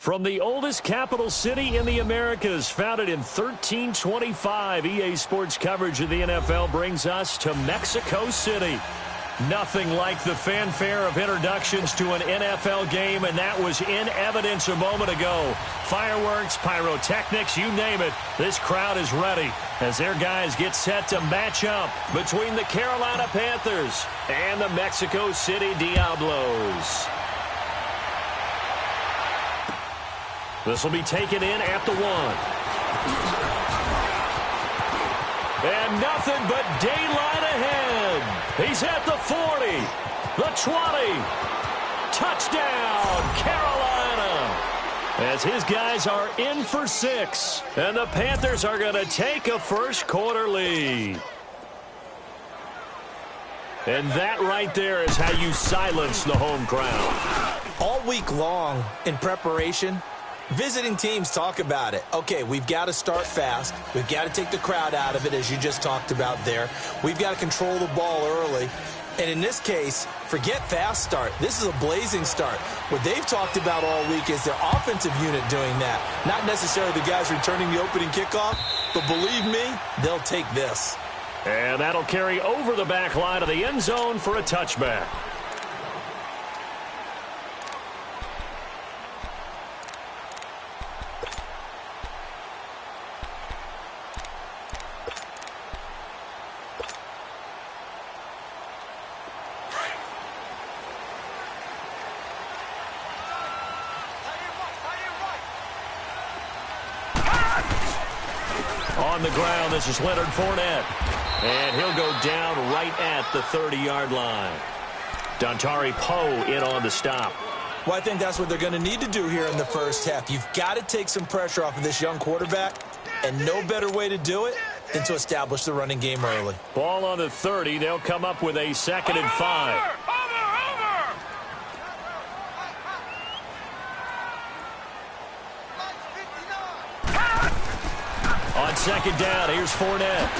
From the oldest capital city in the Americas, founded in 1325, EA Sports coverage of the NFL brings us to Mexico City. Nothing like the fanfare of introductions to an NFL game, and that was in evidence a moment ago. Fireworks, pyrotechnics, you name it. This crowd is ready as their guys get set to match up between the Carolina Panthers and the Mexico City Diablos. This will be taken in at the 1. And nothing but daylight ahead. He's at the 40, the 20. Touchdown, Carolina. As his guys are in for 6. And the Panthers are going to take a first quarter lead. And that right there is how you silence the home crowd. All week long in preparation, visiting teams talk about it. Okay, we've got to start fast. We've got to take the crowd out of it, as you just talked about there. We've got to control the ball early. And in this case, forget fast start. This is a blazing start. What they've talked about all week is their offensive unit doing that. Not necessarily the guys returning the opening kickoff, but believe me, they'll take this. And that'll carry over the back line of the end zone for a touchback. On the ground, this is Leonard Fournette. And he'll go down right at the 30-yard line. Dontari Poe in on the stop. Well, I think that's what they're going to need to do here in the first half. You've got to take some pressure off of this young quarterback, and no better way to do it than to establish the running game early. Ball on the 30. They'll come up with a 2nd and 5. On 2nd down, here's Fournette.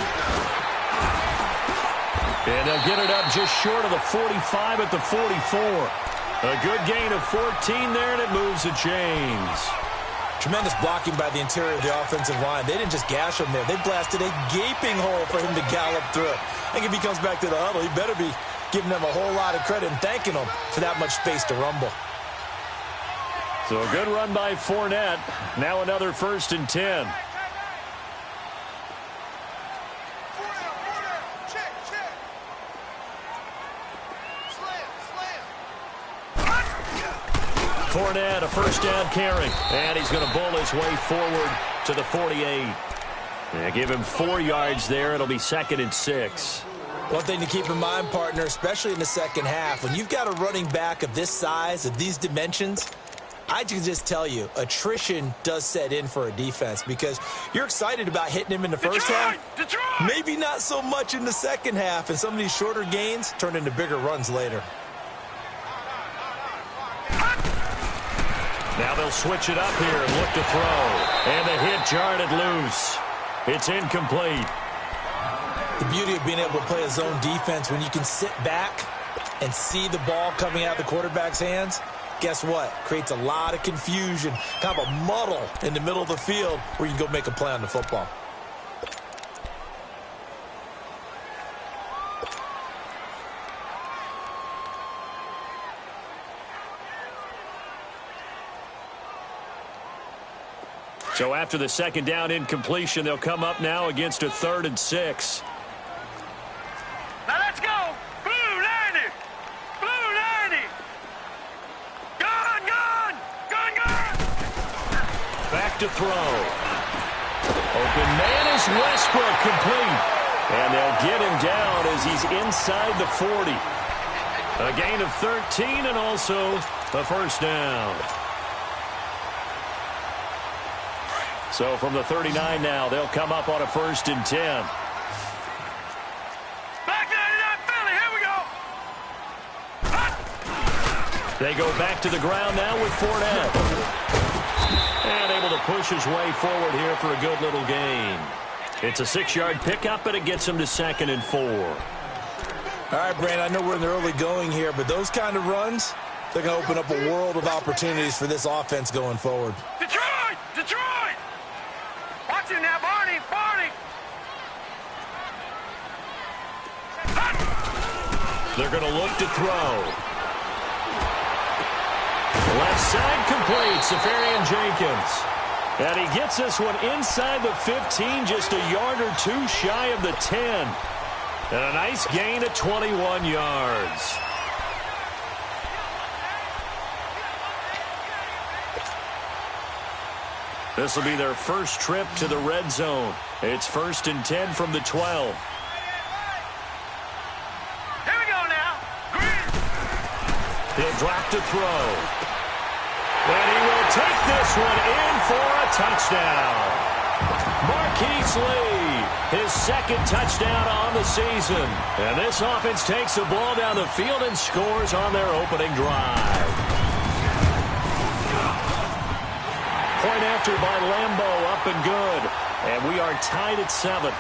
And they'll get it up just short of the 45 at the 44. A good gain of 14 there, and it moves the chains. Tremendous blocking by the interior of the offensive line. They didn't just gash him there. They blasted a gaping hole for him to gallop through. I think if he comes back to the huddle, he better be giving them a whole lot of credit and thanking them for that much space to rumble. So a good run by Fournette. Now another 1st and 10. Fournette, a 1st down carry. And he's going to bull his way forward to the 48. Yeah, give him 4 yards there. It'll be 2nd and 6. One thing to keep in mind, partner, especially in the second half, when you've got a running back of this size, of these dimensions, I can just tell you, attrition does set in for a defense because you're excited about hitting him in the first half. Maybe not so much in the second half, and some of these shorter gains turn into bigger runs later. Now they'll switch it up here and look to throw. And the hit jarred it loose. It's incomplete. The beauty of being able to play a zone defense when you can sit back and see the ball coming out of the quarterback's hands, guess what? Creates a lot of confusion, kind of a muddle in the middle of the field where you can go make a play on the football. So after the 2nd down incompletion, they'll come up now against a 3rd and 6. Now let's go. Blue 90. Blue 90. Gun. Back to throw. Open man is Westbrook, complete. And they'll get him down as he's inside the 40. A gain of 13 and also a 1st down. So from the 39 now, they'll come up on a 1st and 10. Back 99 Philly, here we go. They go back to the ground now with Fournette. And able to push his way forward here for a good little gain. It's a 6-yard pickup, and it gets him to 2nd and 4. All right, Brandon, I know we're in the early going here, but those kind of runs, They're going to open up a world of opportunities for this offense going forward. Detroit! Detroit! Watch it now, Barney! Barney! They're going to look to throw. Left side complete, Safarian Jenkins. And he gets this one inside the 15, just a yard or two shy of the 10. And a nice gain of 21 yards. This will be their first trip to the red zone. It's 1st and 10 from the 12. Here we go now. Green. He'll drop to throw. And he will take this one in for a touchdown. Marquise Lee, his second touchdown on the season. And this offense takes the ball down the field and scores on their opening drive. Point after by Lambeau, up and good. And we are tied at 7.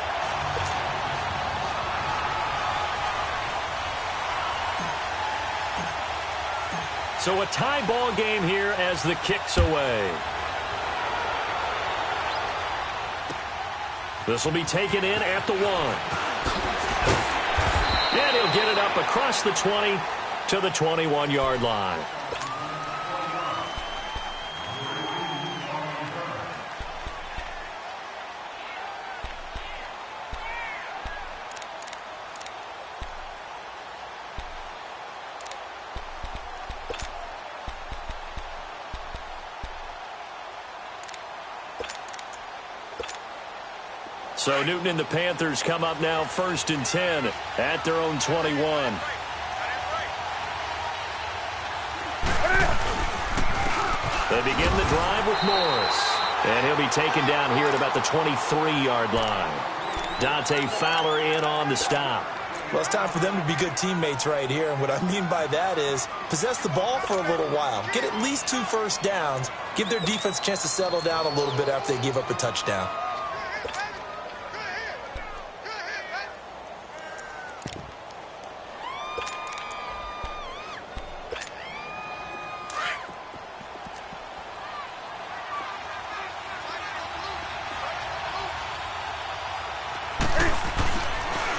So a tie ball game here as the kick's away. This will be taken in at the 1. And he'll get it up across the 20 to the 21-yard line. So Newton and the Panthers come up now 1st and 10 at their own 21. They begin the drive with Morris. And he'll be taken down here at about the 23-yard line. Dante Fowler in on the stop. Well, it's time for them to be good teammates right here. And what I mean by that is possess the ball for a little while. Get at least 2 first downs. Give their defense a chance to settle down a little bit after they give up a touchdown.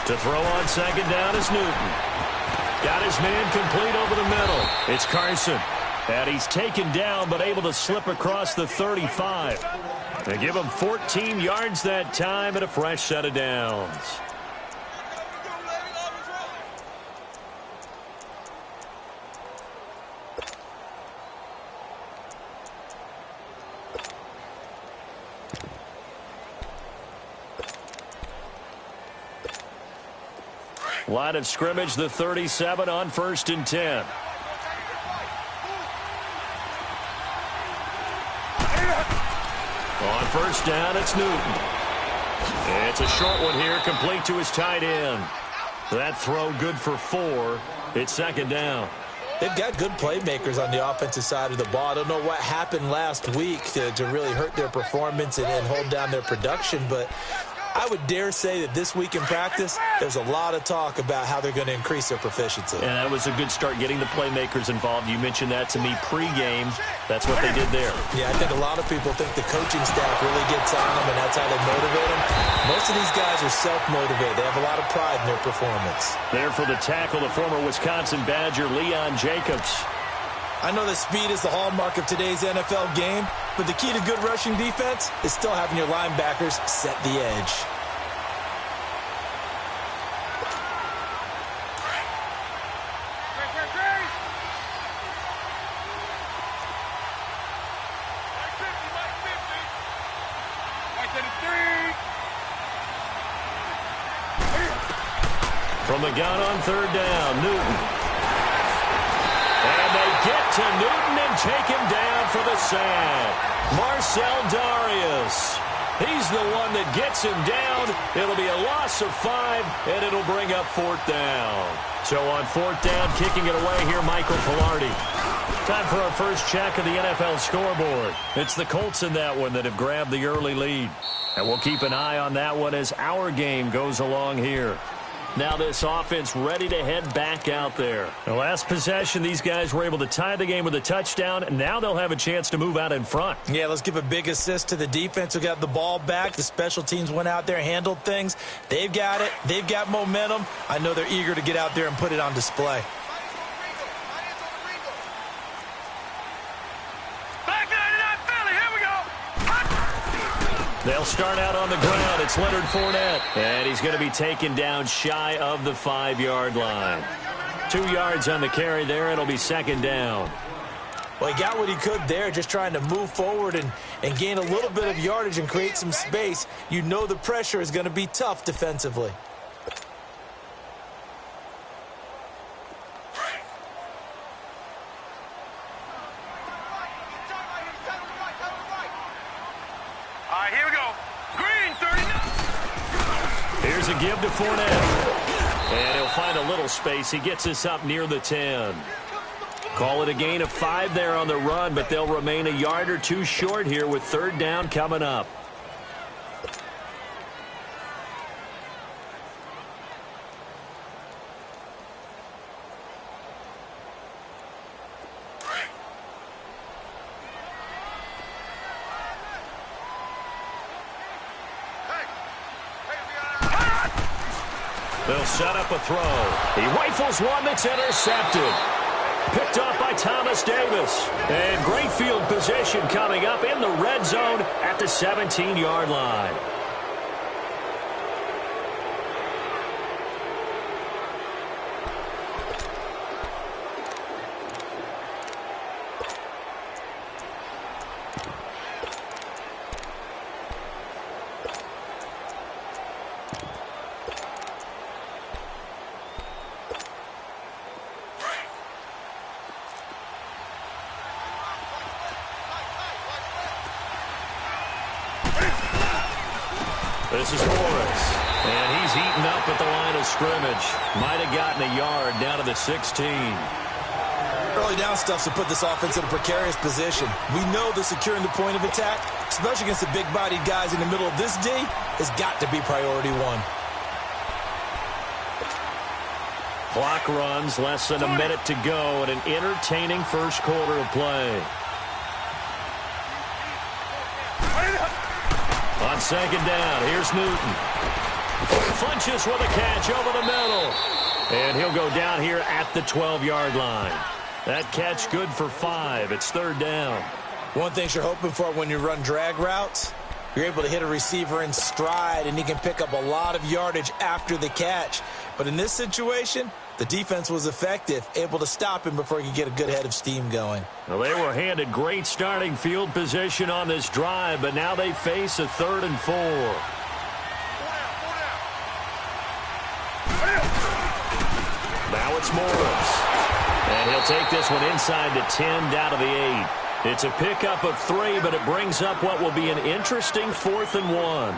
To throw on 2nd down is Newton. Got his man complete over the middle. It's Carson. And he's taken down but able to slip across the 35. They give him 14 yards that time and a fresh set of downs. Line of scrimmage, the 37 on 1st and 10. On 1st down, it's Newton. It's a short one here, complete to his tight end. That throw good for 4. It's 2nd down. They've got good playmakers on the offensive side of the ball. I don't know what happened last week to really hurt their performance and hold down their production, but I would dare say that this week in practice, there's a lot of talk about how they're going to increase their proficiency. And that was a good start getting the playmakers involved. You mentioned that to me pregame. That's what they did there. Yeah, I think a lot of people think the coaching staff really gets on them, and that's how they motivate them. Most of these guys are self-motivated. They have a lot of pride in their performance. There for the tackle, the former Wisconsin Badger, Leon Jacobs. I know that speed is the hallmark of today's NFL game, but the key to good rushing defense is still having your linebackers set the edge. From the gun on 3rd down, Newton. And they get to Newton and take him down for the sack. Marcel Darius. He's the one that gets him down. It'll be a loss of 5, and it'll bring up 4th down. So on 4th down, kicking it away here, Michael Pilardi. Time for our first check of the NFL scoreboard. It's the Colts in that one that have grabbed the early lead. And we'll keep an eye on that one as our game goes along here. Now this offense ready to head back out there. The last possession, these guys were able to tie the game with a touchdown, and now they'll have a chance to move out in front. Yeah, let's give a big assist to the defense who got the ball back. The special teams went out there, handled things. They've got it. They've got momentum. I know they're eager to get out there and put it on display. They'll start out on the ground. It's Leonard Fournette. And he's going to be taken down shy of the 5-yard line. 2 yards on the carry there. It'll be second down. Well, he got what he could there, just trying to move forward and gain a little bit of yardage and create some space. You know the pressure is going to be tough defensively. Here's a give to Fournette. And he'll find a little space. He gets us up near the 10. Call it a gain of 5 there on the run, but they'll remain a yard or two short here with third down coming up. They'll set up a throw. He rifles one that's intercepted. Picked up by Thomas Davis. And great field position coming up in the red zone at the 17-yard line. This is Morris, and he's eaten up at the line of scrimmage. Might have gotten a yard down to the 16. Early down stuff to put this offense in a precarious position. We know that securing the point of attack, especially against the big-bodied guys in the middle of this D, has got to be priority one. Clock runs, less than a minute to go, and an entertaining first quarter of play. On second down, here's Newton. Funches with a catch over the middle. And he'll go down here at the 12-yard line. That catch good for 5. It's third down. One thing you're hoping for when you run drag routes, you're able to hit a receiver in stride, and he can pick up a lot of yardage after the catch. But in this situation, the defense was effective, able to stop him before he could get a good head of steam going. Well, they were handed great starting field position on this drive, but now they face a 3rd and 4. Now it's Morris. And he'll take this one inside the 10, down to the 8. It's a pickup of 3, but it brings up what will be an interesting 4th and 1.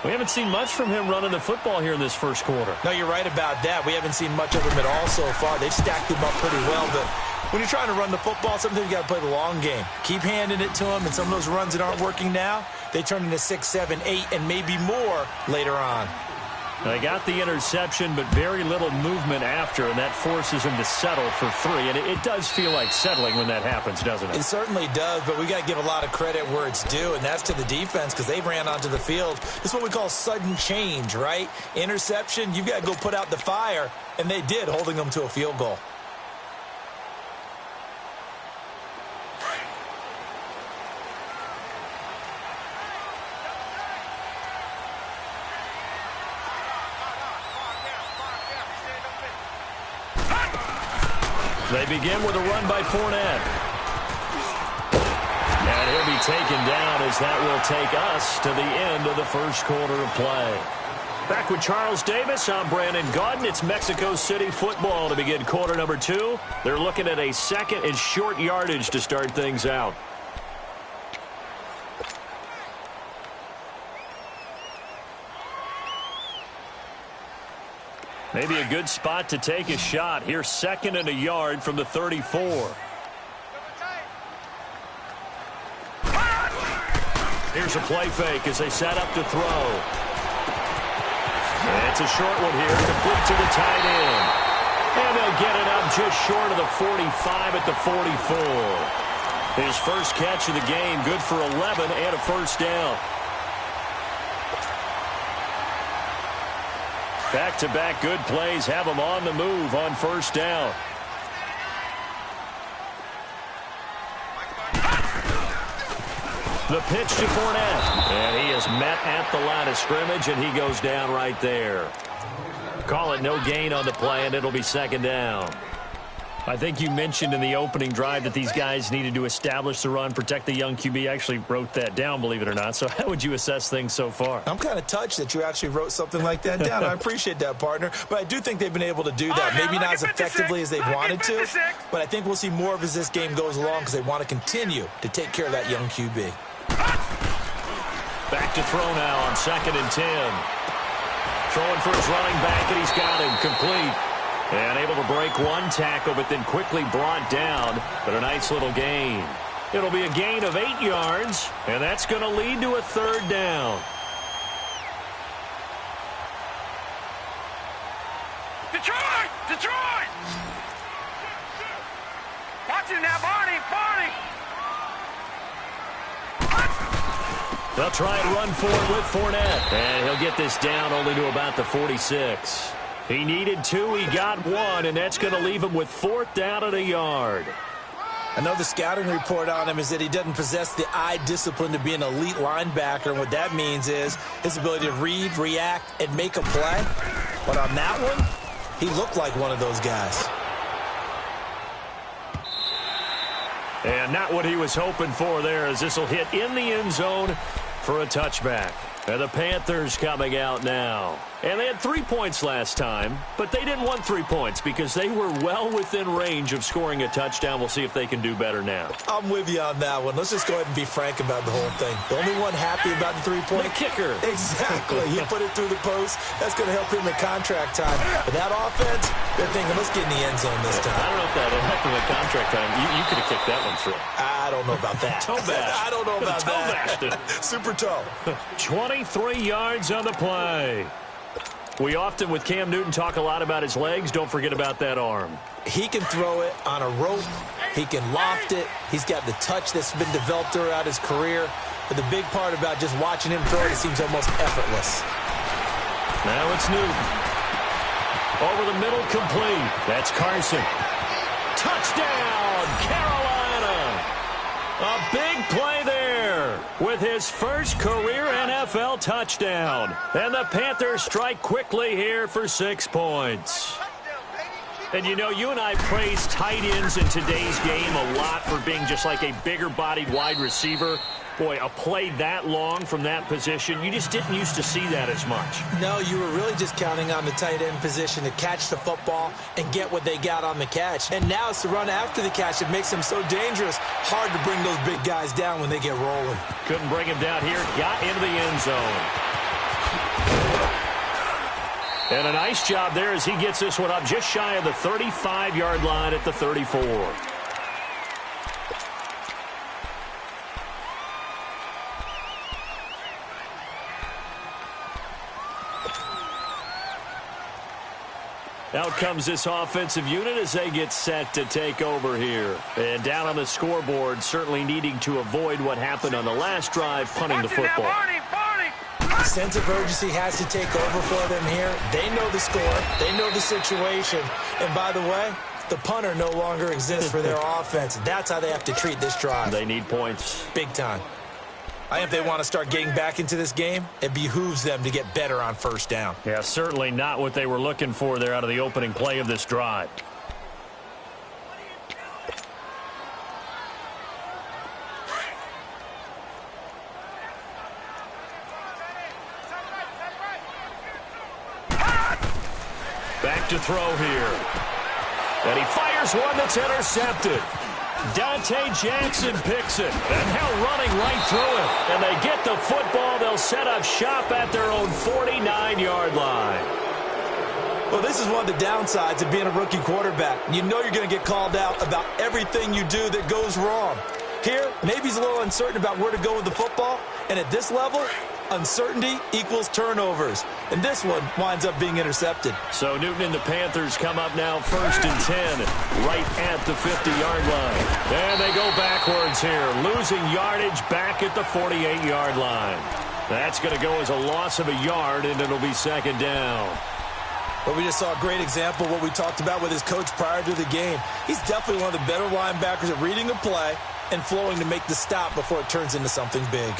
We haven't seen much from him running the football here in this first quarter. No, you're right about that. We haven't seen much of him at all so far. They've stacked him up pretty well, but when you're trying to run the football, sometimes you got to play the long game. Keep handing it to him, and some of those runs that aren't working now, they turn into 6, 7, 8, and maybe more later on. They got the interception, but very little movement after, and that forces him to settle for 3. And it does feel like settling when that happens, doesn't it? It certainly does, but we got to give a lot of credit where it's due, and that's to the defense because they ran onto the field. This is what we call sudden change, right? Interception, you've got to go put out the fire, and they did, holding them to a field goal. They begin with a run by Fournette. And he'll be taken down as that will take us to the end of the first quarter of play. Back with Charles Davis, I'm Brandon Gaudin. It's Mexico City football to begin quarter number 2. They're looking at a 2nd and short yardage to start things out. Maybe a good spot to take a shot. Here's 2nd and a yard from the 34. Here's a play fake as they set up to throw. And It's a short one here, complete to the tight end. And they'll get it up just short of the 45 at the 44. His first catch of the game, good for 11 and a first down. Back-to-back good plays have him on the move on first down. The pitch to Fournette. And he is met at the line of scrimmage, and he goes down right there. Call it no gain on the play, and it'll be second down. I think you mentioned in the opening drive that these guys needed to establish the run, protect the young QB. I actually wrote that down, believe it or not. So how would you assess things so far? I'm kind of touched that you actually wrote something like that down. I appreciate that, partner. But I do think they've been able to do that. Maybe not as effectively as they've wanted to. But I think we'll see more of as this game goes along because they want to continue to take care of that young QB. Back to throw now on 2nd and 10. Throwing for his running back, and he's got him complete. And able to break one tackle, but then quickly brought down. But a nice little gain. It'll be a gain of 8 yards, and that's going to lead to a third down. Detroit! Detroit! Watching now, Barney! Barney! They'll try and run for it with Fournette. And he'll get this down only to about the 46. He needed 2, he got 1, and that's going to leave him with 4th down at a yard. I know the scouting report on him is that he doesn't possess the eye discipline to be an elite linebacker, and what that means is his ability to read, react, and make a play. But on that one, he looked like one of those guys. And not what he was hoping for there, as this will hit in the end zone for a touchback. And the Panthers coming out now. And they had 3 points last time, but they didn't want 3 points because they were well within range of scoring a touchdown. We'll see if they can do better now. I'm with you on that one. Let's just go ahead and be frank about the whole thing. The only one happy about the 3-point. The kicker. Exactly. He put it through the post. That's going to help him in contract time. But that offense, they're thinking, let's get in the end zone this time. I don't know if that helped him in contract time. You could have kicked that one through. I don't know about that. Toe bash. I don't know about that. Super toe. 23 yards on the play. We often, with Cam Newton, talk a lot about his legs. Don't forget about that arm. He can throw it on a rope. He can loft it. He's got the touch that's been developed throughout his career. But the big part about just watching him throw it seems almost effortless. Now it's Newton. Over the middle, complete. That's Carson. Touchdown, Carolina. A big play there with his first career NFL touchdown. And the Panthers strike quickly here for 6 points. And you know, you and I praise tight ends in today's game a lot for being just like a bigger-bodied wide receiver. Boy, a play that long from that position, you just didn't used to see that as much. No, you were really just counting on the tight end position to catch the football and get what they got on the catch. And now it's the run after the catch that makes them so dangerous. Hard to bring those big guys down when they get rolling. Couldn't bring him down here. Got into the end zone. And a nice job there as he gets this one up just shy of the 35-yard line at the 34. Out comes this offensive unit as they get set to take over here. And down on the scoreboard, certainly needing to avoid what happened on the last drive, punting the football. Sense of urgency has to take over for them here. They know the score. They know the situation. And by the way, the punter no longer exists for their offense. That's how they have to treat this drive. They need points. Big time. I think if they want to start getting back into this game, it behooves them to get better on first down. Yeah, certainly not what they were looking for there out of the opening play of this drive. Back to throw here. And he fires one that's intercepted. Dante Jackson picks it, and now running right through it. And they get the football. They'll set up shop at their own 49-yard line. Well, this is one of the downsides of being a rookie quarterback. You know you're going to get called out about everything you do that goes wrong. Here, maybe he's a little uncertain about where to go with the football, and at this level, Uncertainty equals turnovers. And this one winds up being intercepted. So Newton and the Panthers come up now 1st and 10, right at the 50-yard line. And they go backwards here, losing yardage back at the 48-yard line. That's going to go as a loss of a yard, and it'll be 2nd down. But we just saw a great example of what we talked about with his coach prior to the game. He's definitely one of the better linebackers at reading a play and flowing to make the stop before it turns into something big.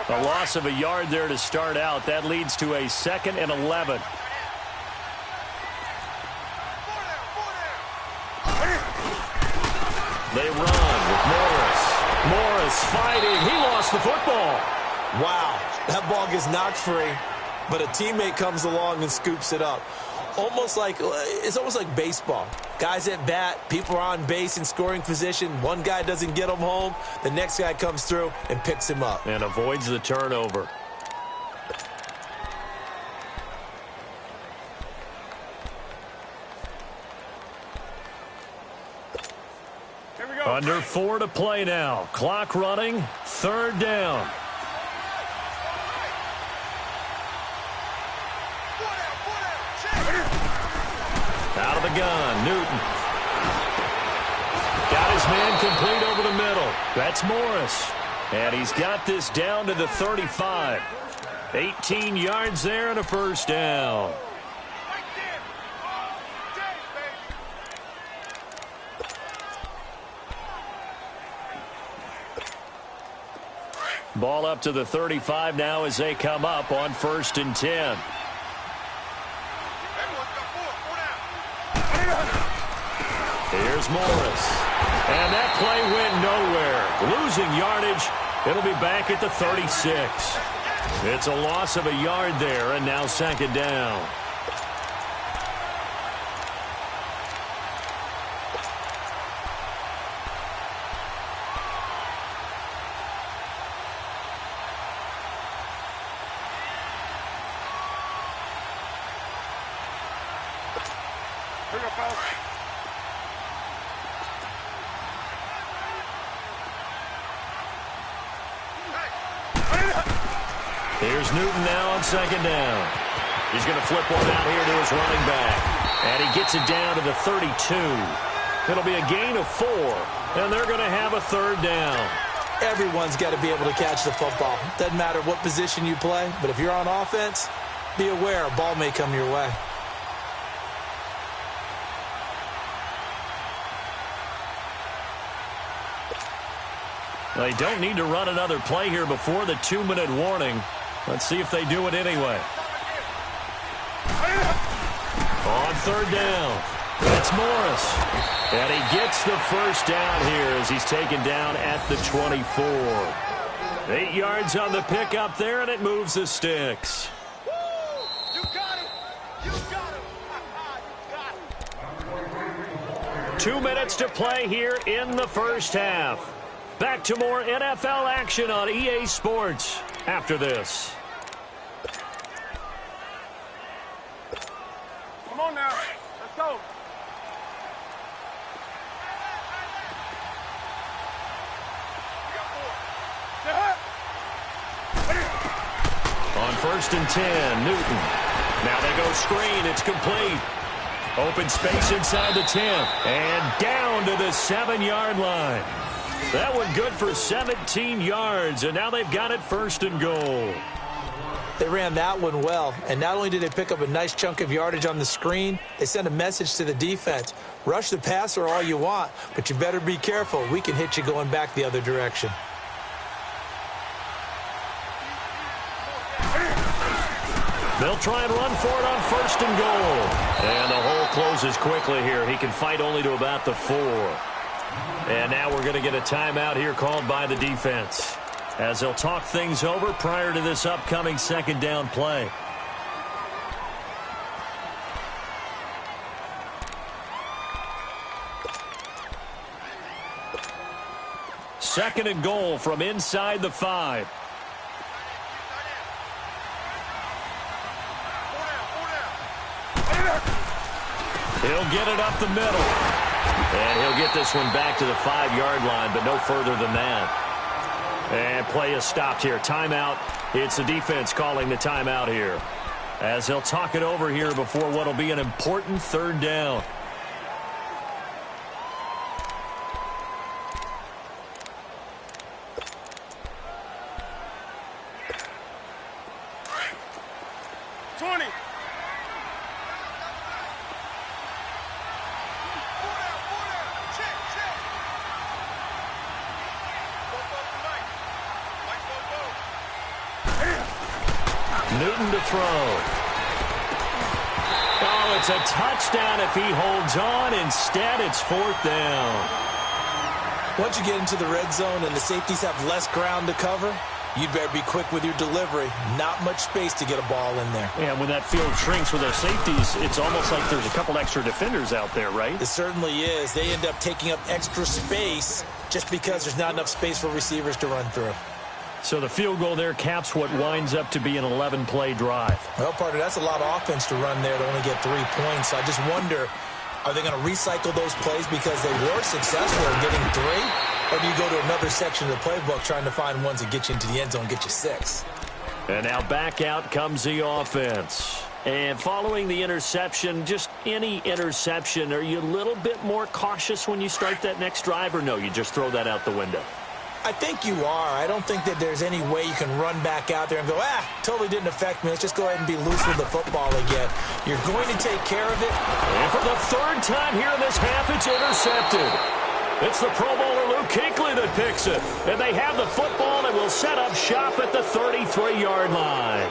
A loss of a yard there to start out. That leads to a 2nd and 11. They run with Morris. Morris fighting. He lost the football. Wow, that ball gets knocked free, but a teammate comes along and scoops it up. It's almost like baseball. Guys at bat, people are on base in scoring position. One guy doesn't get him home. The next guy comes through and picks him up. And avoids the turnover. Here we go. Under 4 to play now. Clock running. 3rd down. Out of the gun, Newton. Got his man complete over the middle. That's Morris. And he's got this down to the 35. 18 yards there and a 1st down. Ball up to the 35 now as they come up on 1st and 10. Here's Morris. And that play went nowhere. Losing yardage. It'll be back at the 36. It's a loss of a yard there, and now 2nd down. Here we go, fellas. Here's Newton now on 2nd down. He's going to flip one out here to his running back. And he gets it down to the 32. It'll be a gain of 4. And they're going to have a 3rd down. Everyone's got to be able to catch the football. Doesn't matter what position you play, but if you're on offense, be aware a ball may come your way. They don't need to run another play here before the 2-minute warning. Let's see if they do it anyway. On 3rd down, that's Morris. And he gets the 1st down here as he's taken down at the 24. 8 yards on the pickup there, and it moves the sticks. You got him. You got him. You got him. 2 minutes to play here in the 1st half. Back to more NFL action on EA Sports after this. Come on now. Let's go. We got 4. Stay hot. On 1st and 10, Newton. Now they go screen. It's complete. Open space inside the 10. And down to the 7-yard line. That one good for 17 yards, and now they've got it 1st and goal. They ran that one well, and not only did they pick up a nice chunk of yardage on the screen, they sent a message to the defense. Rush the passer all you want, but you better be careful. We can hit you going back the other direction. They'll try and run for it on 1st and goal. And the hole closes quickly here. He can fight only to about the 4. And now we're going to get a timeout here called by the defense as they'll talk things over prior to this upcoming 2nd down play. Second and goal from inside the 5. He'll get it up the middle. And he'll get this one back to the 5-yard line, but no further than that. And play is stopped here. Timeout. It's the defense calling the timeout here, as they'll talk it over here before what will be an important third down. Newton to throw. Oh, it's a touchdown if he holds on. Instead, it's 4th down. Once you get into the red zone and the safeties have less ground to cover, you'd better be quick with your delivery. Not much space to get a ball in there. Yeah, when that field shrinks with those safeties, it's almost like there's a couple extra defenders out there, right? It certainly is. They end up taking up extra space just because there's not enough space for receivers to run through. So the field goal there caps what winds up to be an 11-play drive. Well, partner, that's a lot of offense to run there to only get 3 points. So I just wonder, are they going to recycle those plays because they were successful in getting 3? Or do you go to another section of the playbook trying to find ones that get you into the end zone and get you 6? And now back out comes the offense. And following the interception, just any interception, are you a little bit more cautious when you start that next drive, or no, you just throw that out the window? I think you are. I don't think that there's any way you can run back out there and go, totally didn't affect me. Let's just go ahead and be loose with the football again. You're going to take care of it. And for the 3rd time here in this half, it's intercepted. It's the Pro Bowler Luke Kuechly that picks it. And they have the football and will set up shop at the 33-yard line.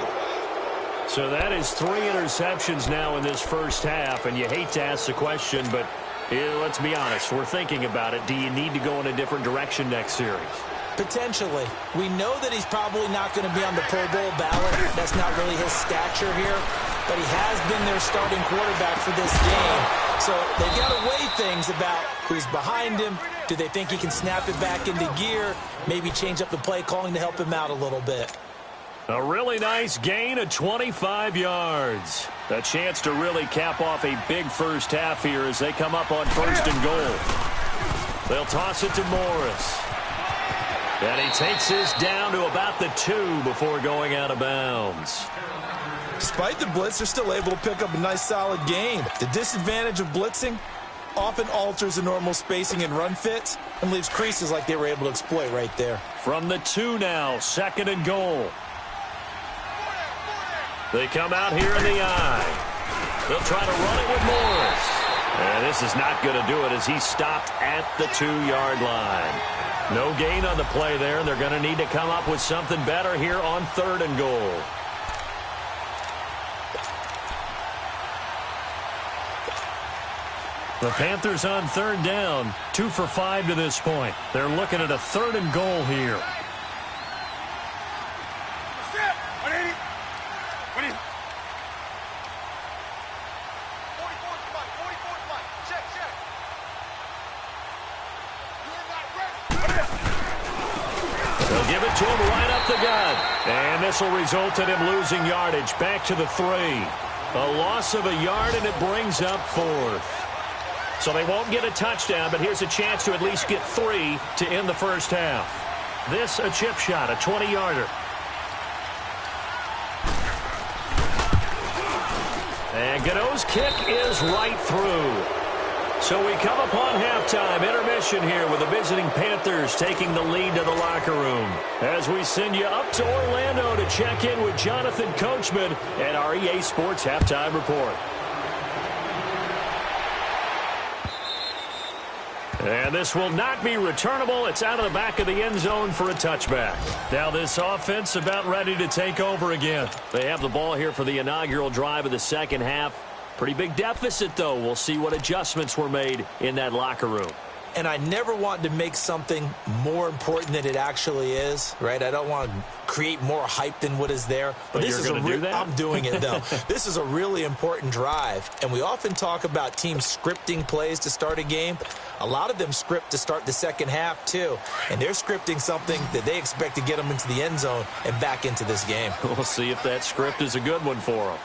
So that is 3 interceptions now in this first half. And you hate to ask the question, but let's be honest, we're thinking about it. Do you need to go in a different direction next series? Potentially. We know that he's probably not going to be on the Pro Bowl ballot. That's not really his stature here. But he has been their starting quarterback for this game. So they've got to weigh things about who's behind him. Do they think he can snap it back into gear? Maybe change up the play calling to help him out a little bit. A really nice gain of 25 yards. A chance to really cap off a big first half here as they come up on 1st and goal. They'll toss it to Morris. And he takes this down to about the 2 before going out of bounds. Despite the blitz, they're still able to pick up a nice solid gain. The disadvantage of blitzing often alters the normal spacing and run fits and leaves creases like they were able to exploit right there. From the 2 now, 2nd and goal. They come out here in the eye. They'll try to run it with Morris. And this is not going to do it as he's stopped at the 2-yard line. No gain on the play there, and they're going to need to come up with something better here on 3rd and goal. The Panthers on 3rd down, 2 for 5 to this point. They're looking at a 3rd and goal here. They'll give it to him right up the gut. And this will result in him losing yardage back to the 3. A loss of a yard, and it brings up 4th. So they won't get a touchdown, but here's a chance to at least get 3 to end the first half. This a chip shot, a 20-yarder. And Godot's kick is right through. So we come upon halftime, intermission here with the visiting Panthers taking the lead to the locker room. As we send you up to Orlando to check in with Jonathan Coachman and our EA Sports Halftime Report. And this will not be returnable. It's out of the back of the end zone for a touchback. Now this offense about ready to take over again. They have the ball here for the inaugural drive of the second half. Pretty big deficit, though. We'll see what adjustments were made in that locker room. And I never want to make something more important than it actually is, right? I don't want to create more hype than what is there. But this is going to do that? I'm doing it, though. This is a really important drive. And we often talk about teams scripting plays to start a game. A lot of them script to start the second half, too. And they're scripting something that they expect to get them into the end zone and back into this game. We'll see if that script is a good one for them.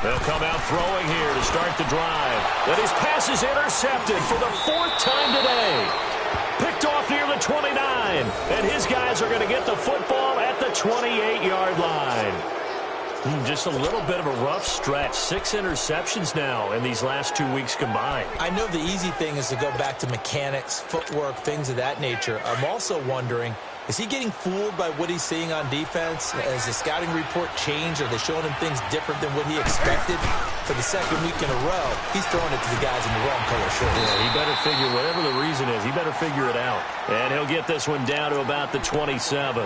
They'll come out throwing here to start the drive. But his pass is intercepted for the 4th time today. Picked off near the 29. And his guys are going to get the football at the 28-yard line. Just a little bit of a rough stretch. 6 interceptions now in these last 2 weeks combined. I know the easy thing is to go back to mechanics, footwork, things of that nature. I'm also wondering, is he getting fooled by what he's seeing on defense? Has the scouting report changed? Are they showing him things different than what he expected? For the 2nd week in a row, he's throwing it to the guys in the wrong color shirts. Yeah, he better figure, whatever the reason is, he better figure it out. And he'll get this one down to about the 27.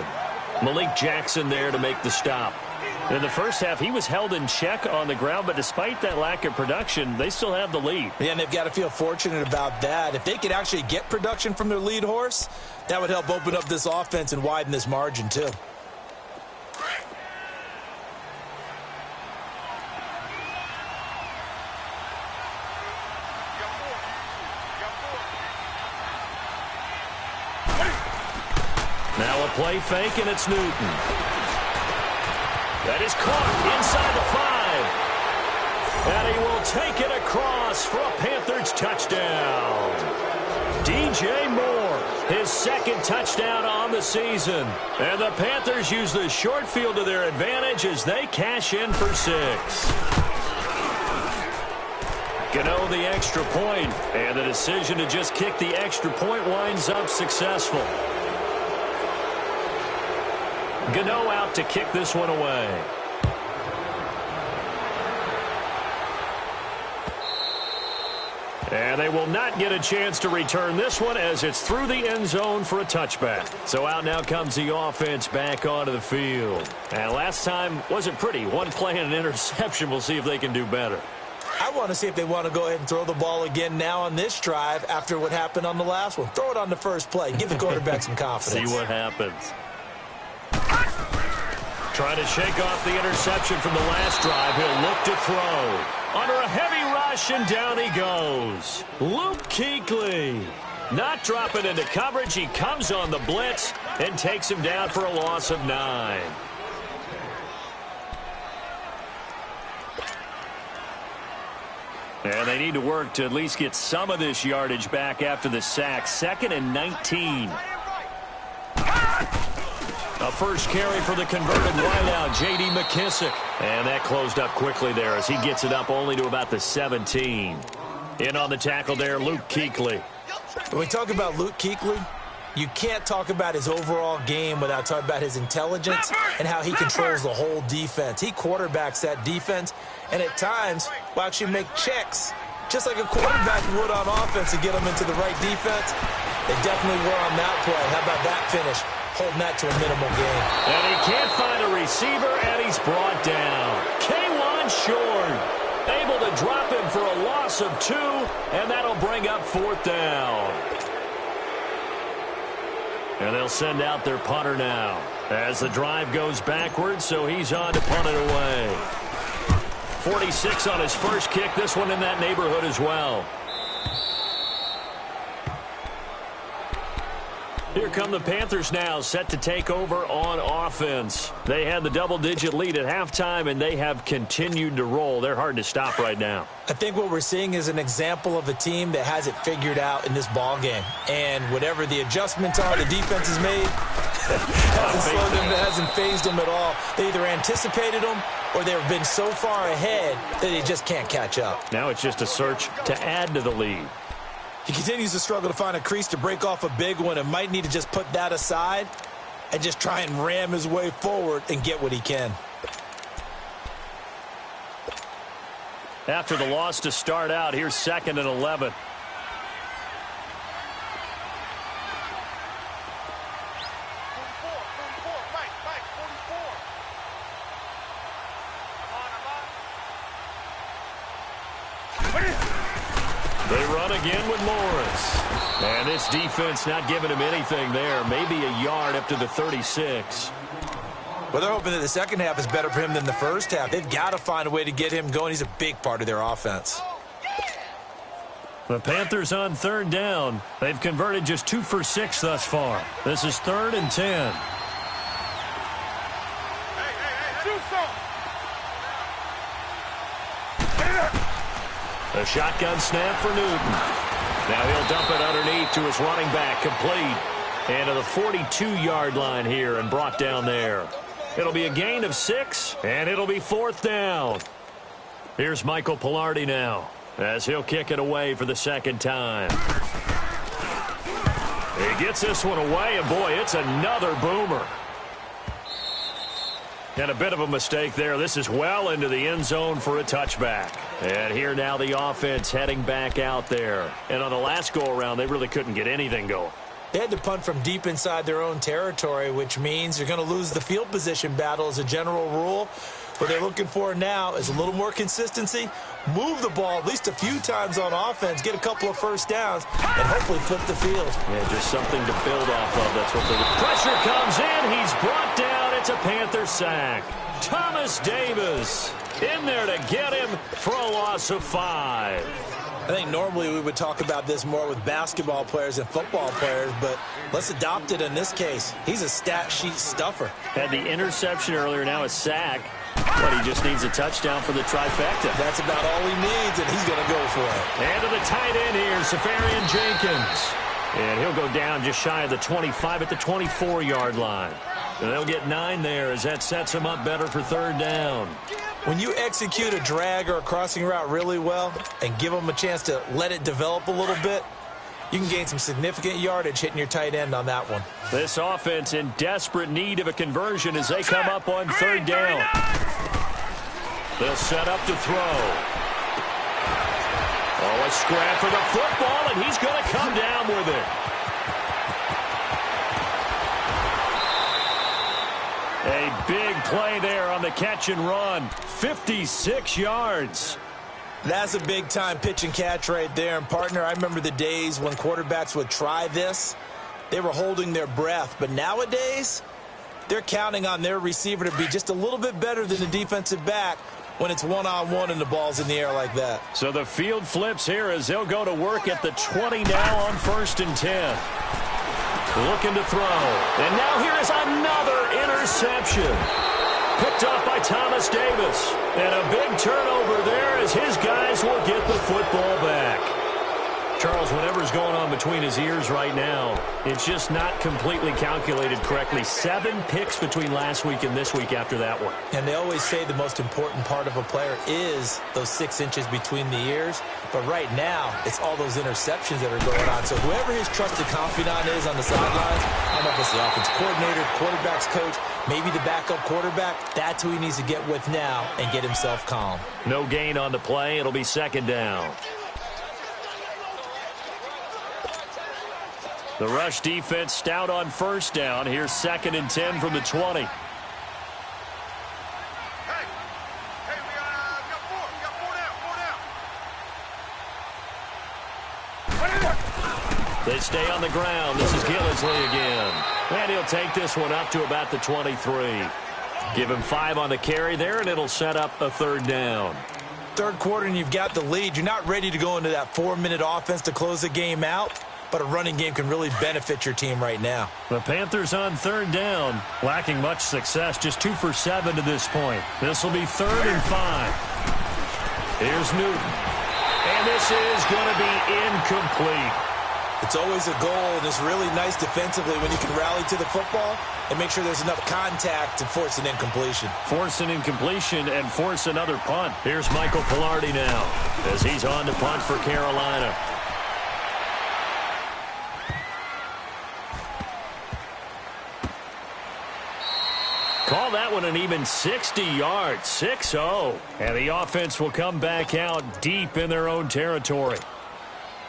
Malik Jackson there to make the stop. In the first half, he was held in check on the ground, but despite that lack of production, they still have the lead. Yeah, and they've got to feel fortunate about that. If they could actually get production from their lead horse, that would help open up this offense and widen this margin, too. Now a play fake, and it's Newton. That is caught inside the 5. And he will take it across for a Panthers touchdown. DJ Moore, his 2nd touchdown on the season. And the Panthers use the short field to their advantage as they cash in for 6. Gano the extra point, and the decision to just kick the extra point winds up successful. Gano out to kick this one away. And they will not get a chance to return this one as it's through the end zone for a touchback. So out now comes the offense back onto the field. And last time wasn't pretty. 1 play and an interception. We'll see if they can do better. I want to see if they want to go ahead and throw the ball again now on this drive after what happened on the last one. Throw it on the first play. Give the quarterback some confidence. See what happens. Trying to shake off the interception from the last drive. He'll look to throw. Under a heavy rush, and down he goes. Luke Kuechly. Not dropping into coverage. He comes on the blitz and takes him down for a loss of 9. And they need to work to at least get some of this yardage back after the sack. 2nd and 19. A first carry for the converted wideout, J.D. McKissick. And that closed up quickly there as he gets it up only to about the 17. In on the tackle there, Luke Kuechly. When we talk about Luke Kuechly, you can't talk about his overall game without talking about his intelligence and how he controls the whole defense. He quarterbacks that defense, and at times will actually make checks, just like a quarterback would on offense to get them into the right defense. They definitely were on that play. How about that finish? Holding that to a minimal gain. And he can't find a receiver, and he's brought down. K'Wan Short able to drop him for a loss of 2, and that'll bring up 4th down. And they'll send out their punter now as the drive goes backwards, so he's on to punt it away. 46 on his first kick. This one in that neighborhood as well. Here come the Panthers now, set to take over on offense. They had the double-digit lead at halftime, and they have continued to roll. They're hard to stop right now. I think what we're seeing is an example of a team that has it figured out in this ball game. And whatever the adjustments are the defense has made, hasn't phased them at all. They either anticipated them or they've been so far ahead that they just can't catch up. Now it's just a search to add to the lead. He continues to struggle to find a crease to break off a big one and might need to just put that aside and just try and ram his way forward and get what he can. After the loss to start out, here's 2nd and 11. They run again with Morris. And this defense not giving him anything there. Maybe a yard up to the 36. Well, they're hoping that the second half is better for him than the first half. They've got to find a way to get him going. He's a big part of their offense. The Panthers on 3rd down. They've converted just 2 for 6 thus far. This is 3rd and 10. A shotgun snap for Newton. Now he'll dump it underneath to his running back, complete. And to the 42-yard line here and brought down there. It'll be a gain of 6, and it'll be 4th down. Here's Michael Pilardi now as he'll kick it away for the 2nd time. He gets this one away, and boy, it's another boomer. And a bit of a mistake there. This is well into the end zone for a touchback. And here now the offense heading back out there. And on the last go-around, they really couldn't get anything going. They had to punt from deep inside their own territory, which means you're going to lose the field position battle as a general rule. What they're looking for now is a little more consistency, move the ball at least a few times on offense, get a couple of first downs, and hopefully flip the field. Yeah, just something to build off of. That's what the pressure comes in. He's brought down. It's a Panther sack. Thomas Davis in there to get him for a loss of 5. I think normally we would talk about this more with basketball players and football players, but let's adopt it in this case. He's a stat sheet stuffer. Had the interception earlier, now a sack, but he just needs a touchdown for the trifecta. That's about all he needs, and he's going to go for it. And to the tight end here, Safarian Jenkins. And he'll go down just shy of the 25 at the 24-yard line. And they'll get 9 there as that sets him up better for 3rd down. When you execute a drag or a crossing route really well and give them a chance to let it develop a little bit, you can gain some significant yardage hitting your tight end on that one. This offense in desperate need of a conversion as they come up on 3rd down. They'll set up to throw. Oh, a scrap for the football, and he's going to come down with it. A big play there on the catch and run. 56 yards. That's a big-time pitch and catch right there. And, partner, I remember the days when quarterbacks would try this. They were holding their breath. But nowadays, they're counting on their receiver to be just a little bit better than the defensive back when it's one-on-one and the ball's in the air like that. So the field flips here as they'll go to work at the 20 now on 1st and 10. Looking to throw. And now here is another interception. Picked up by Thomas Davis. And a big turnover there as his guys will get the football back. Charles, whatever's going on between his ears right now, it's just not completely calculated correctly. 7 picks between last week and this week after that one. And they always say the most important part of a player is those 6 inches between the ears. But right now, it's all those interceptions that are going on. So whoever his trusted confidant is on the sidelines, I don't know if it's the offense coordinator, quarterback's coach, maybe the backup quarterback, that's who he needs to get with now and get himself calm. No gain on the play. It'll be 2nd down. The rush defense stout on 1st down. Here's 2nd and 10 from the 20. They stay on the ground. This is Gillisley again. And he'll take this one up to about the 23. Give him 5 on the carry there, and it'll set up a 3rd down. 3rd quarter, and you've got the lead. You're not ready to go into that 4-minute offense to close the game out. But a running game can really benefit your team right now. The Panthers on 3rd down, lacking much success, just 2 for 7 to this point. This will be 3rd and 5. Here's Newton. And this is going to be incomplete. It's always a goal, and it's really nice defensively when you can rally to the football and make sure there's enough contact to force an incompletion. Force an incompletion and force another punt. Here's Michael Pilardi now as he's on to punt for Carolina. Call that one an even 60 yards, 6-0. And the offense will come back out deep in their own territory.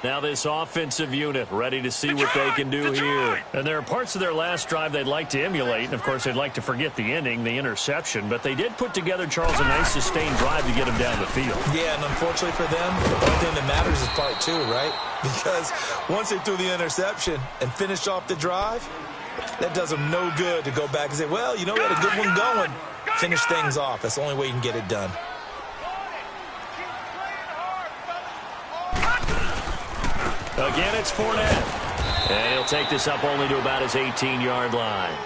Now this offensive unit ready to see what they can do here. And there are parts of their last drive they'd like to emulate. And, of course, they'd like to forget the ending, the interception. But they did put together, Charles, a nice sustained drive to get them down the field. Yeah, and unfortunately for them, the only thing that matters is part 2, right? Because once they threw the interception and finished off the drive, that does them no good to go back and say, well, you know, we had a good one going. Finish things off. That's the only way you can get it done. Again, it's Fournette. And he'll take this up only to about his 18-yard line.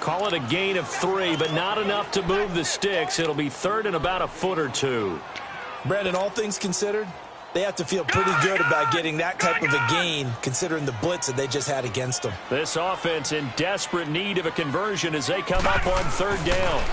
Call it a gain of 3, but not enough to move the sticks. It'll be 3rd and about a foot or 2. Brandon, all things considered, They have to feel pretty good about getting that type of a gain, considering the blitz that they just had against them. This offense in desperate need of a conversion as they come up on third down.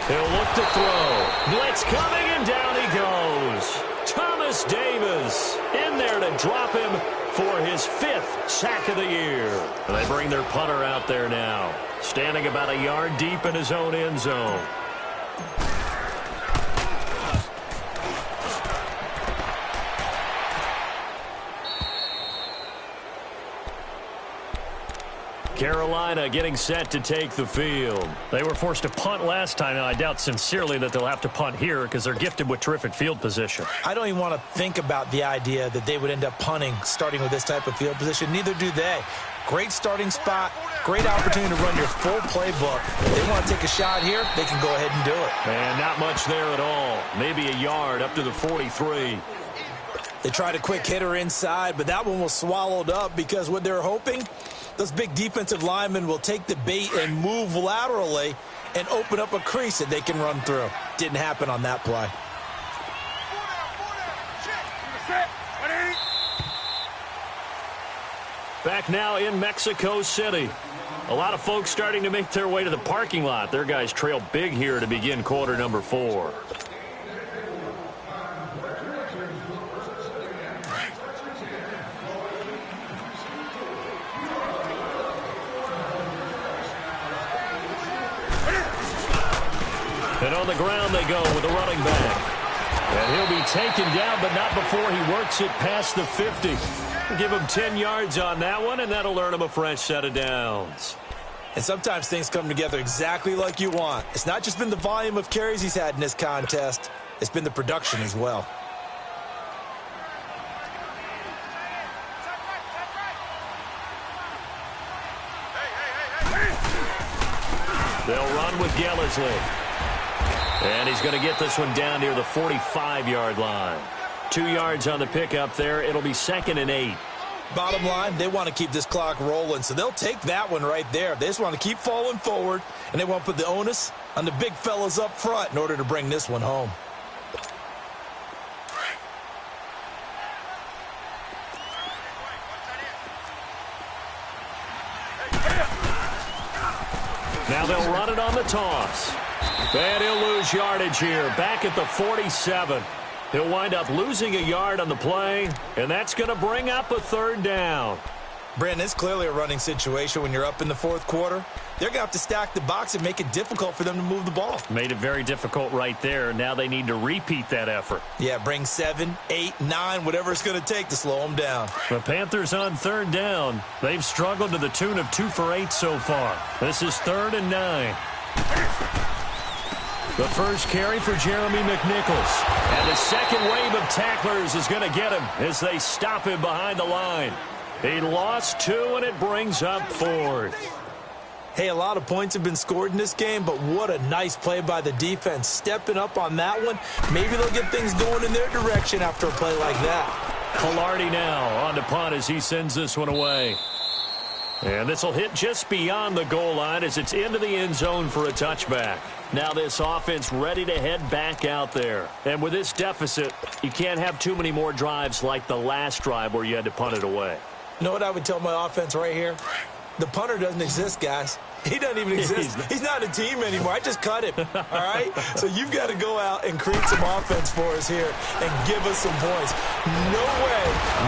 He'll look to throw. Blitz coming, and down he goes. Thomas Davis in there to drop him for his 5th sack of the year. And they bring their punter out there now, standing about a yard deep in his own end zone. Carolina getting set to take the field. They were forced to punt last time. Now, I doubt sincerely that they'll have to punt here because they're gifted with terrific field position. I don't even want to think about the idea that they would end up punting starting with this type of field position. Neither do they. Great starting spot, great opportunity to run your full playbook. If they want to take a shot here, they can go ahead and do it. And not much there at all. Maybe a yard up to the 43. They tried a quick hitter inside, but that one was swallowed up because what they're hoping, those big defensive linemen will take the bait and move laterally and open up a crease that they can run through. Didn't happen on that play. Back now in Mexico City. A lot of folks starting to make their way to the parking lot. Their guys trail big here to begin quarter number 4. And on the ground they go with the running back. And he'll be taken down, but not before he works it past the 50. Give him 10 yards on that one, and that'll earn him a fresh set of downs. And sometimes things come together exactly like you want. It's not just been the volume of carries he's had in this contest. It's been the production as well. They'll run with Gellersley. And he's going to get this one down near the 45-yard line. 2 yards on the pickup there. It'll be 2nd and 8. Bottom line, they want to keep this clock rolling, so they'll take that one right there. They just want to keep falling forward, and they want to put the onus on the big fellas up front in order to bring this one home. Now they'll run it on the toss. And he'll lose yardage here, back at the 47. He'll wind up losing a yard on the play, and that's going to bring up a 3rd down. Brandon, it's clearly a running situation when you're up in the 4th quarter. They're going to have to stack the box and make it difficult for them to move the ball. Made it very difficult right there. Now they need to repeat that effort. Yeah, bring 7, 8, 9, whatever it's going to take to slow them down. The Panthers on 3rd down. They've struggled to the tune of 2 for 8 so far. This is 3rd and 9. The first carry for Jeremy McNichols. And the second wave of tacklers is going to get him as they stop him behind the line. He lost 2, and it brings up 4th. Hey, a lot of points have been scored in this game, but what a nice play by the defense. Stepping up on that one. Maybe they'll get things going in their direction after a play like that. Pilardi now on the punt as he sends this one away. And this will hit just beyond the goal line as it's into the end zone for a touchback. Now this offense ready to head back out there. And with this deficit, you can't have too many more drives like the last drive where you had to punt it away. You know what I would tell my offense right here? The punter doesn't exist, guys. He doesn't even exist. He's not a team anymore. I just cut him, all right? So you've got to go out and create some offense for us here and give us some points. No way.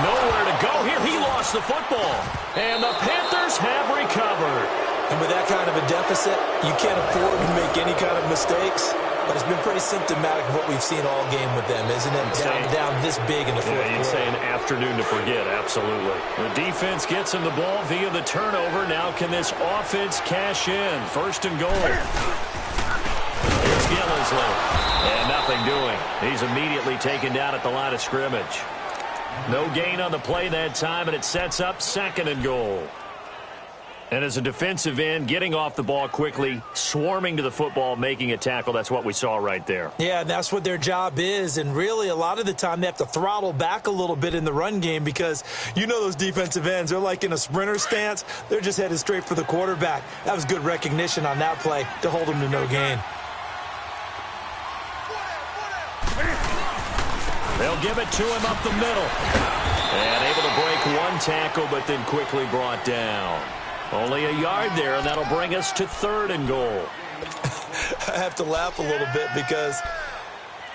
Nowhere to go here. He lost the football. And the Panthers have recovered. And with that kind of a deficit, you can't afford to make any kind of mistakes. But it's been pretty symptomatic of what we've seen all game with them, isn't it? Down this big in the 4th quarter. You'd say an afternoon to forget, absolutely. The defense gets him the ball via the turnover. Now can this offense cash in? 1st and goal. Here's Gellersley. And nothing doing. He's immediately taken down at the line of scrimmage. No gain on the play that time, and it sets up 2nd and goal. And as a defensive end, getting off the ball quickly, swarming to the football, making a tackle, that's what we saw right there. Yeah, and that's what their job is. And really, a lot of the time, they have to throttle back a little bit in the run game because you know those defensive ends, they're like in a sprinter stance. They're just headed straight for the quarterback. That was good recognition on that play to hold them to no gain. They'll give it to him up the middle. And able to break one tackle, but then quickly brought down. Only a yard there, and that'll bring us to 3rd and goal. I have to laugh a little bit because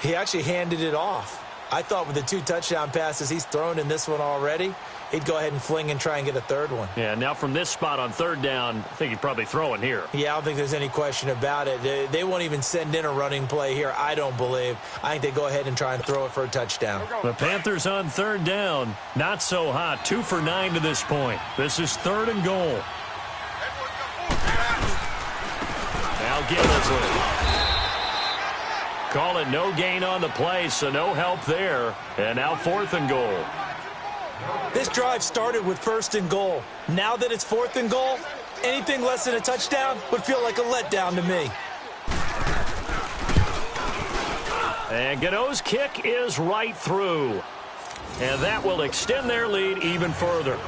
he actually handed it off. I thought with the 2 touchdown passes he's thrown in this one already, he'd go ahead and fling and try and get a 3rd one. Yeah, now from this spot on 3rd down, I think he'd probably throw it here. Yeah, I don't think there's any question about it. They won't even send in a running play here, I don't believe. I think they go ahead and try and throw it for a touchdown. The Panthers on 3rd down. Not so hot. 2 for 9 to this point. This is 3rd and goal. Now Gillisley. Call it no gain on the play, so no help there. And now 4th and goal. This drive started with 1st and goal. Now that it's 4th and goal, anything less than a touchdown would feel like a letdown to me. And Gano's kick is right through. And that will extend their lead even further.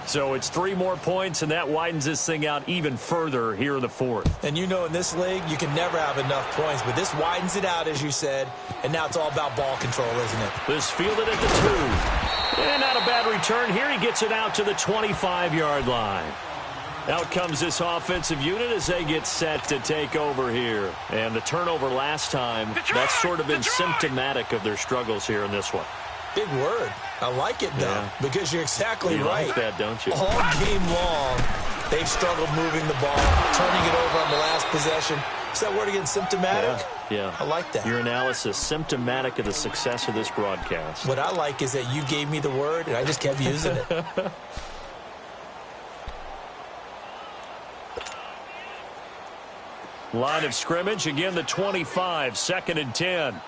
So it's 3 more points, and that widens this thing out even further here in the 4th. And you know in this league, you can never have enough points, but this widens it out, as you said, and now it's all about ball control, isn't it? This fielded at the 2. And not a bad return here. He gets it out to the 25-yard line. Out comes this offensive unit as they get set to take over here. And the turnover last time, that's sort of been symptomatic of their struggles here in this one. Big word. I like it, though, because you're exactly right. You like that, don't you? All game long, they've struggled moving the ball, turning it over on the last possession. Is that word again, symptomatic? Yeah. I like that. Your analysis, symptomatic of the success of this broadcast. What I like is that you gave me the word, and I just kept using it. Line of scrimmage, again the 25, 2nd and 10.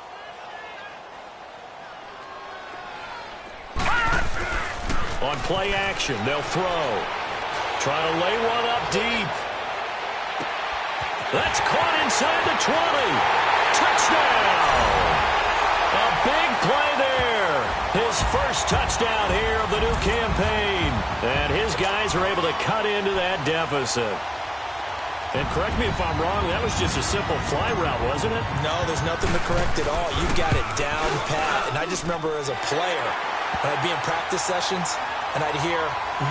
On play action, they'll throw. Trying to lay one up deep. That's caught inside the 20. Touchdown! A big play there. His first touchdown here of the new campaign. And his guys are able to cut into that deficit. And correct me if I'm wrong, that was just a simple fly route, wasn't it? No, there's nothing to correct at all. You've got it down pat. And I just remember as a player, when I'd be in practice sessions, and I'd hear 9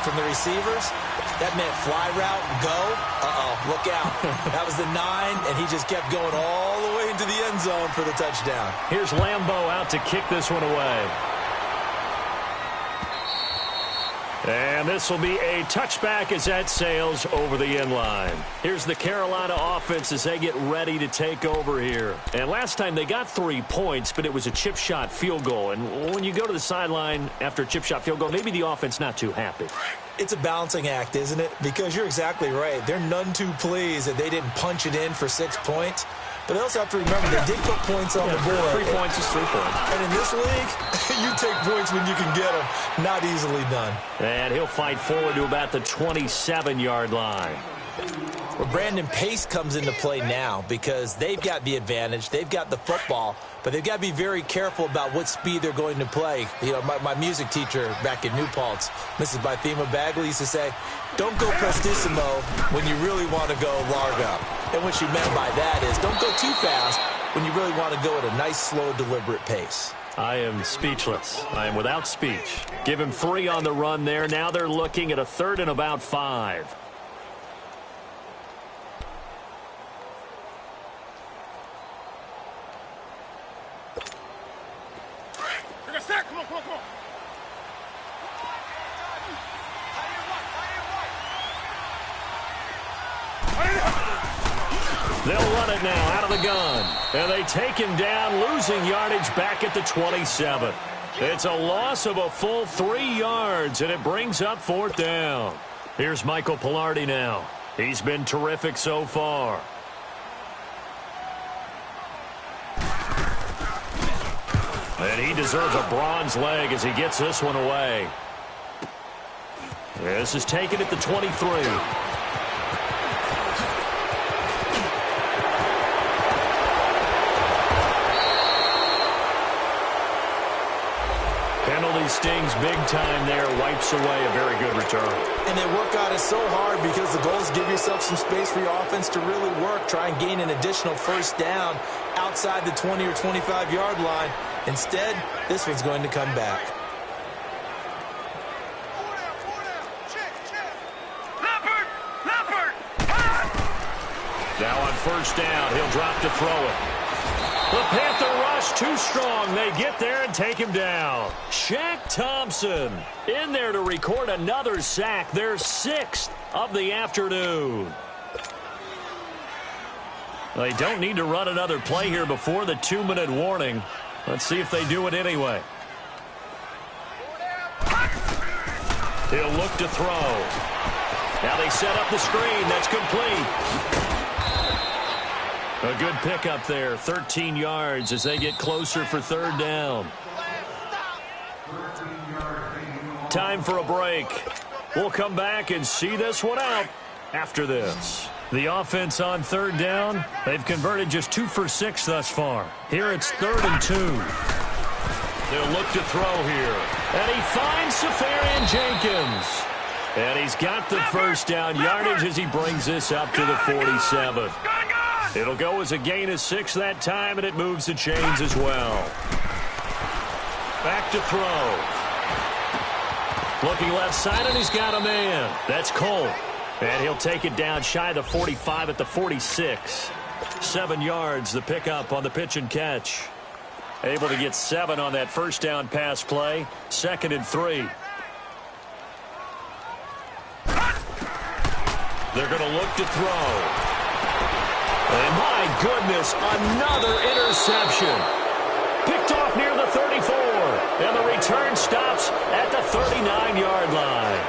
from the receivers, that meant fly route, go. Look out. That was the 9, and he just kept going all the way into the end zone for the touchdown. Here's Lambeau out to kick this one away. And this will be a touchback as that sails over the end line. Here's the Carolina offense as they get ready to take over here. And last time they got 3 points, but it was a chip shot field goal. And when you go to the sideline after a chip shot field goal, maybe the offense not too happy. It's a balancing act, isn't it? Because you're exactly right. They're none too pleased that they didn't punch it in for 6 points. But they also have to remember they did put points on the board. 3 points is 3 points. And in this league, you take points when you can get them. Not easily done. And he'll fight forward to about the 27-yard line. Well, Brandon, pace comes into play now because they've got the advantage. They've got the football, but they've got to be very careful about what speed they're going to play. You know, my music teacher back in New Paltz, Mrs. Bythema Bagley, used to say, don't go prestissimo when you really want to go largo. And what she meant by that is don't go too fast when you really want to go at a nice, slow, deliberate pace. I am speechless. I am without speech. Give him 3 on the run there. Now they're looking at a 3rd and about 5. They'll run it now out of the gun. And they take him down, losing yardage back at the 27. It's a loss of a full 3 yards, and it brings up 4th down. Here's Michael Pilardi now. He's been terrific so far. And he deserves a bronze leg as he gets this one away. This is taken at the 23. stings big time there. Wipes away a very good return. And they work on it so hard because the goal is give yourself some space for your offense to really work. Try and gain an additional first down outside the 20 or 25-yard line. Instead, this one's going to come back. Now on first down, he'll drop to throw it. The Panther rush too strong. They get there and take him down. Shaq Thompson in there to record another sack. Their 6th of the afternoon. They don't need to run another play here before the 2-minute warning. Let's see if they do it anyway. He'll look to throw. Now they set up the screen. That's complete. A good pickup there, 13 yards as they get closer for third down. Time for a break. We'll come back and see this one out after this. The offense on third down, they've converted just 2 for 6 thus far. Here it's 3rd and 2. They'll look to throw here. And he finds Safarian Jenkins. And he's got the first down yardage as he brings this up to the 47. It'll go as a gain of 6 that time, and it moves the chains as well. Back to throw. Looking left side, and he's got a man. That's Cole. And he'll take it down shy of the 45 at the 46. 7 yards, the pickup on the pitch and catch. Able to get 7 on that first down pass play. 2nd and 3. They're going to look to throw. And my goodness, another interception. Picked off near the 34. And the return stops at the 39-yard line.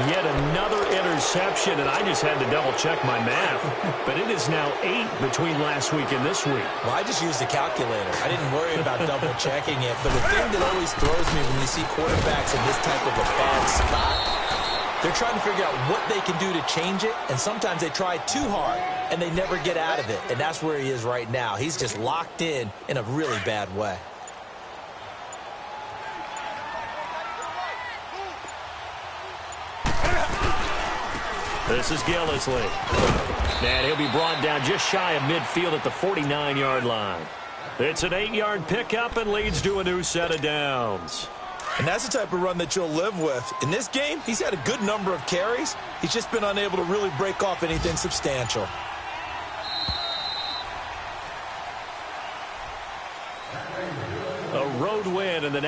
Yet another interception, and I just had to double-check my math. But it is now 8 between last week and this week. Well, I just used a calculator. I didn't worry about double-checking it. But the thing that always throws me when you see quarterbacks in this type of a bad spot, they're trying to figure out what they can do to change it, and sometimes they try too hard, and they never get out of it. And that's where he is right now. He's just locked in a really bad way. This is Gillisley. And he'll be brought down just shy of midfield at the 49-yard line. It's an 8-yard pickup and leads to a new set of downs. And that's the type of run that you'll live with. In this game, he's had a good number of carries. He's just been unable to really break off anything substantial. A road win in the